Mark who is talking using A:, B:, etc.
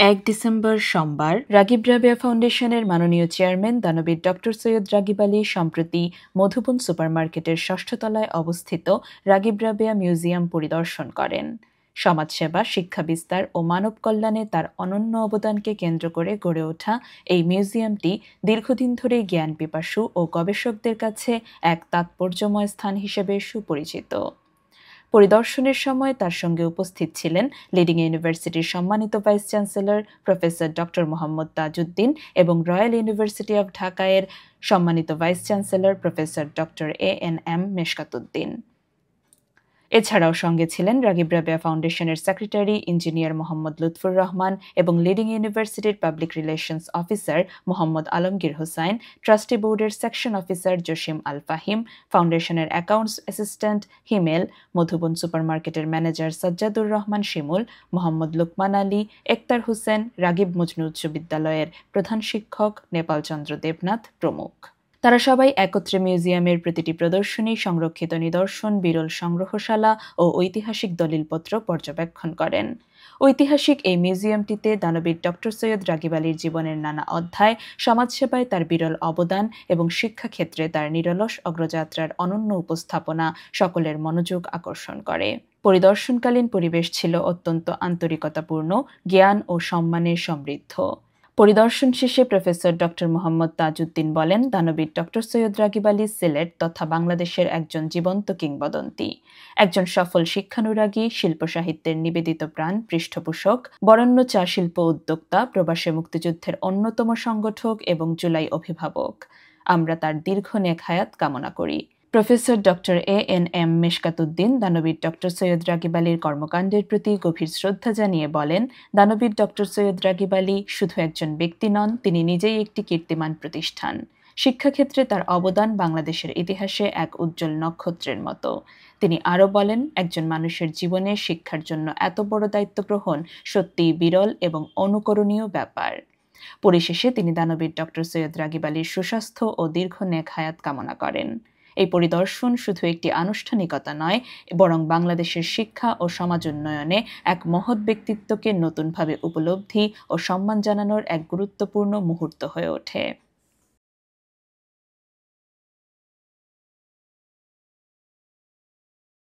A: ১ December সোমবার রাগিব রাবেয়া ফাউন্ডেশনের মাননীয় চেয়ারম্যান দানবীর ডক্টর সৈয়দ রাগিব আলী সম্প্রতি মধুবন সুপারমার্কেটের ষষ্ঠ তলায় অবস্থিত রাগিব রাবেয়া মিউজিয়াম পরিদর্শন করেন। সমাজসেবা, শিক্ষা বিস্তার ও মানব কল্যাণে তার অনন্য অবদানকে কেন্দ্র করে গড়ে ওঠা এই মিউজিয়ামটি দীর্ঘদিন ধরে জ্ঞান পিপাসু ও গবেষকদের কাছে এক তাৎপর্যময় স্থান হিসেবে সুপরিচিত। পরিদর্শনের সময় তার সঙ্গে উপস্থিত ছিলেন লিডিং ইউনিভার্সিটির সম্মানিত vice chancellor professor doctor Mohammad Tajuddin এবং রয়্যাল ইউনিভার্সিটি অব ঢাকায়ের সম্মানিত vice chancellor professor doctor ANM Meshkat Uddin. এছাড়াও সঙ্গে ছিলেন রাগিব রাবেয়া ফাউন্ডেশনের সেক্রেটারি ইঞ্জিনিয়ার মোহাম্মদ লুৎফুর রহমান এবং লিডিং ইউনিভার্সিটির public relations officer Mohammad Alamgir Hossain, trustee বোর্ডের সেকশন অফিসার জসিম আল ফাহিম, ফাউন্ডেশনের অ্যাকাউন্টস অ্যাসিস্ট্যান্ট হিমেল, মধুবন সুপারমার্কেটের ম্যানেজার সাজ্জাদুর রহমান শিমুল, মোহাম্মদ লুকমান আলী, একতার হোসেন, রাগিব মজনু উচ্চ বিদ্যালয়ের প্রধান শিক্ষক নেপাল চন্দ্র দেবনাথ প্রমুখ। তারা সবাই একত্রে মিউজিয়ামের প্রতিটি প্রদর্শনী, সংরক্ষিত নিদর্শন, বিরল সংগ্রহশালা ও ঐতিহাসিক দলিলপত্র পর্যবেক্ষণ করেন। ঐতিহাসিক এই মিউজিয়ামটিতে দানবীর ডক্টর সৈয়দ রাগিব আলীর জীবনের নানা অধ্যায়, সমাজসেবায় তার বিরল অবদান এবং শিক্ষাক্ষেত্রে তার নিরলস অগ্রযাত্রার অনন্য উপস্থাপনা সকলের মনোযোগ আকর্ষণ করে। পরিদর্শনকালীন পরিবেশ ছিল অত্যন্ত আন্তরিকতাপূর্ণ, জ্ঞান ও সম্মানে সমৃদ্ধ। পরিদর্শন শেষে প্রফেসর ডক্টর মোহাম্মদ তাজউদ্দিন বলেন, দানবীর ডক্টর সৈয়দ রাগিব আলী সিলেট তথা বাংলাদেশের একজন জীবন্ত কিংবদন্তি, একজন সফল শিক্ষানুরাগী, শিল্প সাহিত্যের নিবেদিত প্রাণ পৃষ্ঠপোষক, বরেণ্য চা শিল্প উদ্যোক্তা, প্রবাসে মুক্তিযুদ্ধের অন্যতম সংগঠক এবং জুলাই অভিভাবক। আমরা তার দীর্ঘ নেক হায়াত কামনা করি। Professor doctor ANM Meshkat Uddin দানবীর ডক্টর সৈয়দ রাগিব আলীর কর্মকাণ্ডের প্রতি গভীর শ্রদ্ধা জানিয়ে বলেন, দানবীর ডক্টর সৈয়দ রাগিব আলী শুধু একজন ব্যক্তি নন, তিনি নিজেই একটি কীর্তিমান প্রতিষ্ঠান। শিক্ষাক্ষেত্রে তার অবদান বাংলাদেশের ইতিহাসে এক উজ্জ্বল নক্ষত্রের মতো। তিনি আরও বলেন, একজন মানুষের জীবনে শিক্ষার জন্য এত বড় দায়িত্ব গ্রহণ সত্যিই বিরল এবং অনুকরণীয় ব্যাপার। পরিশেষে তিনি দানবীর ডক্টর সৈয়দ রাগিব আলীর সুস্বাস্থ্য ও দীর্ঘ নেক হায়াত কামনা করেন। এই পরিদর্শন শুধু একটি আনুষ্ঠানিকতা নয়, বরং বাংলাদেশের শিক্ষা ও সমাজ উন্নয়নে এক মহৎ ব্যক্তিত্বকে নতুনভাবে উপলব্ধি ও সম্মান জানানোর এক গুরুত্বপূর্ণ মুহূর্ত হয়ে ওঠে।